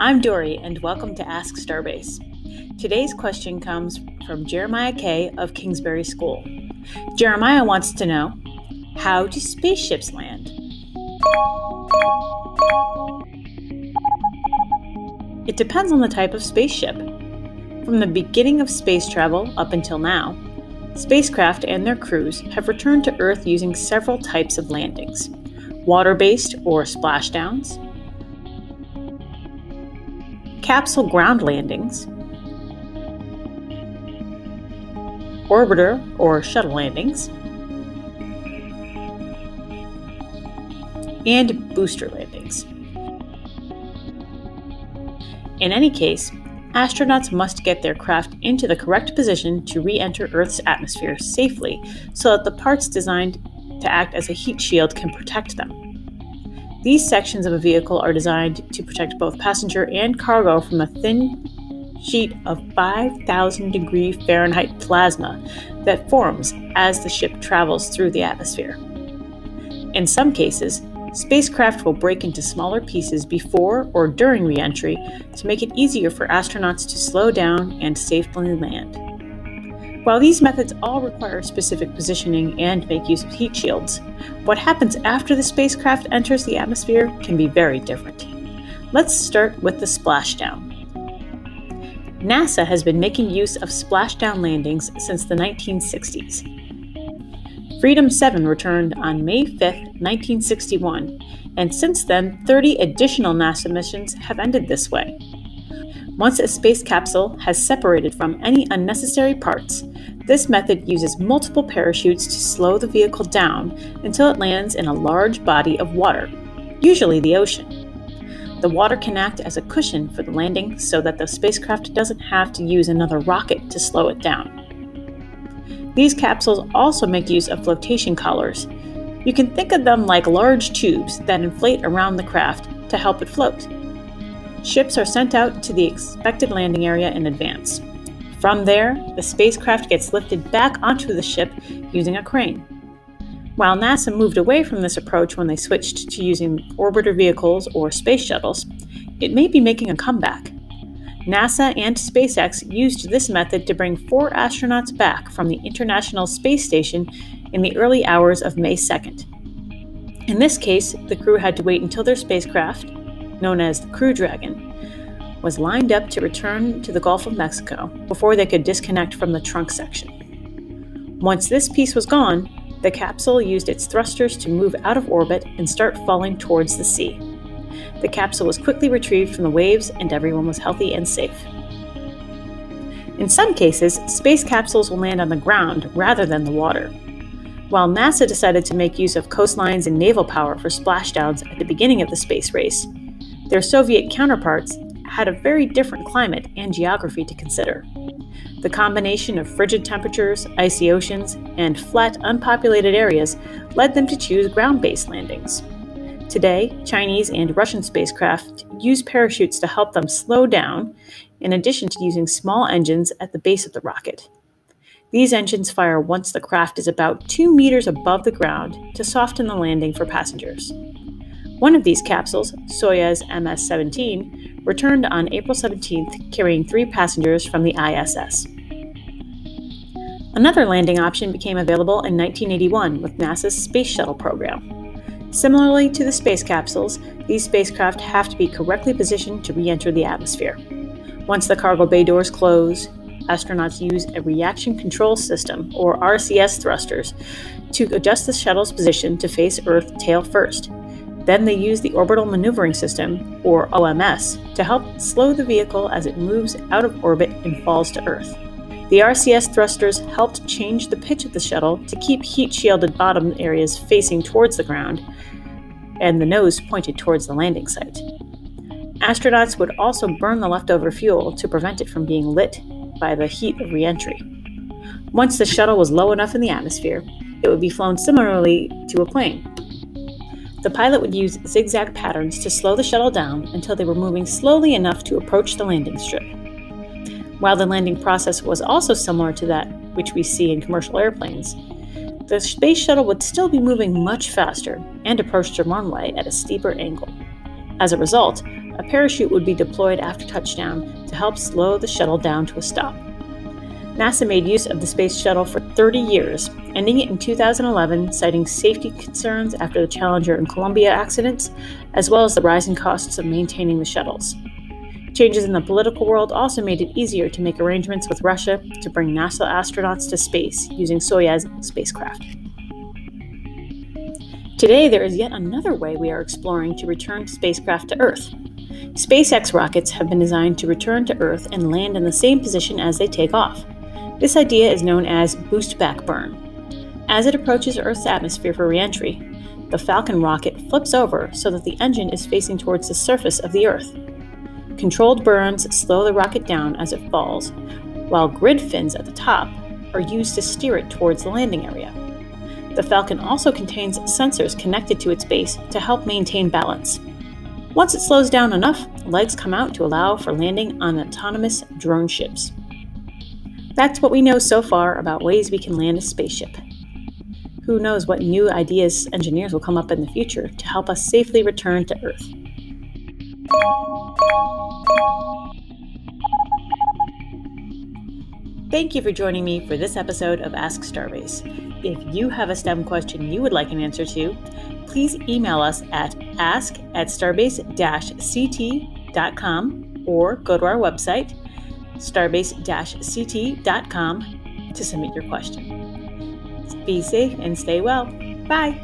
I'm Dory, and welcome to Ask STARBASE. Today's question comes from Jeremiah K. of Kingsbury School. Jeremiah wants to know, how do spaceships land? It depends on the type of spaceship. From the beginning of space travel up until now, spacecraft and their crews have returned to Earth using several types of landings: water-based or splashdowns, capsule ground landings, orbiter or shuttle landings, and booster landings. In any case, astronauts must get their craft into the correct position to re-enter Earth's atmosphere safely so that the parts designed to act as a heat shield can protect them. These sections of a vehicle are designed to protect both passenger and cargo from a thin sheet of 5,000 degree Fahrenheit plasma that forms as the ship travels through the atmosphere. In some cases, spacecraft will break into smaller pieces before or during re-entry to make it easier for astronauts to slow down and safely land. While these methods all require specific positioning and make use of heat shields, what happens after the spacecraft enters the atmosphere can be very different. Let's start with the splashdown. NASA has been making use of splashdown landings since the 1960s. Freedom 7 returned on May 5, 1961, and since then, 30 additional NASA missions have ended this way. Once a space capsule has separated from any unnecessary parts, this method uses multiple parachutes to slow the vehicle down until it lands in a large body of water, usually the ocean. The water can act as a cushion for the landing so that the spacecraft doesn't have to use another rocket to slow it down. These capsules also make use of flotation collars. You can think of them like large tubes that inflate around the craft to help it float. Ships are sent out to the expected landing area in advance. From there, the spacecraft gets lifted back onto the ship using a crane. While NASA moved away from this approach when they switched to using orbiter vehicles or space shuttles, it may be making a comeback. NASA and SpaceX used this method to bring 4 astronauts back from the International Space Station in the early hours of May 2nd. In this case, the crew had to wait until their spacecraft, known as the Crew Dragon, was lined up to return to the Gulf of Mexico before they could disconnect from the trunk section. Once this piece was gone, the capsule used its thrusters to move out of orbit and start falling towards the sea. The capsule was quickly retrieved from the waves and everyone was healthy and safe. In some cases, space capsules will land on the ground rather than the water. While NASA decided to make use of coastlines and naval power for splashdowns at the beginning of the space race, their Soviet counterparts had a very different climate and geography to consider. The combination of frigid temperatures, icy oceans, and flat, unpopulated areas led them to choose ground-based landings. Today, Chinese and Russian spacecraft use parachutes to help them slow down, in addition to using small engines at the base of the rocket. These engines fire once the craft is about 2 meters above the ground to soften the landing for passengers. One of these capsules, Soyuz MS 17, returned on April 17th, carrying 3 passengers from the ISS. Another landing option became available in 1981 with NASA's Space Shuttle program. Similarly to the space capsules, these spacecraft have to be correctly positioned to re-enter the atmosphere. Once the cargo bay doors close, astronauts use a reaction control system, or RCS thrusters, to adjust the shuttle's position to face Earth tail first. Then they use the Orbital Maneuvering System, or OMS, to help slow the vehicle as it moves out of orbit and falls to Earth. The RCS thrusters helped change the pitch of the shuttle to keep heat-shielded bottom areas facing towards the ground, and the nose pointed towards the landing site. Astronauts would also burn the leftover fuel to prevent it from being lit by the heat of re-entry. Once the shuttle was low enough in the atmosphere, it would be flown similarly to a plane. The pilot would use zigzag patterns to slow the shuttle down until they were moving slowly enough to approach the landing strip. While the landing process was also similar to that which we see in commercial airplanes, the space shuttle would still be moving much faster and approach the runway at a steeper angle. As a result, a parachute would be deployed after touchdown to help slow the shuttle down to a stop. NASA made use of the Space Shuttle for 30 years, ending it in 2011, citing safety concerns after the Challenger and Columbia accidents, as well as the rising costs of maintaining the shuttles. Changes in the political world also made it easier to make arrangements with Russia to bring NASA astronauts to space using Soyuz spacecraft. Today, there is yet another way we are exploring to return spacecraft to Earth. SpaceX rockets have been designed to return to Earth and land in the same position as they take off. This idea is known as boost back burn. As it approaches Earth's atmosphere for re-entry, the Falcon rocket flips over so that the engine is facing towards the surface of the Earth. Controlled burns slow the rocket down as it falls, while grid fins at the top are used to steer it towards the landing area. The Falcon also contains sensors connected to its base to help maintain balance. Once it slows down enough, legs come out to allow for landing on autonomous drone ships. That's what we know so far about ways we can land a spaceship. Who knows what new ideas engineers will come up in the future to help us safely return to Earth. Thank you for joining me for this episode of Ask Starbase. If you have a STEM question you would like an answer to, please email us at ask@starbase-ct.com or go to our website, starbase-ct.com, to submit your question. Be safe and stay well. Bye!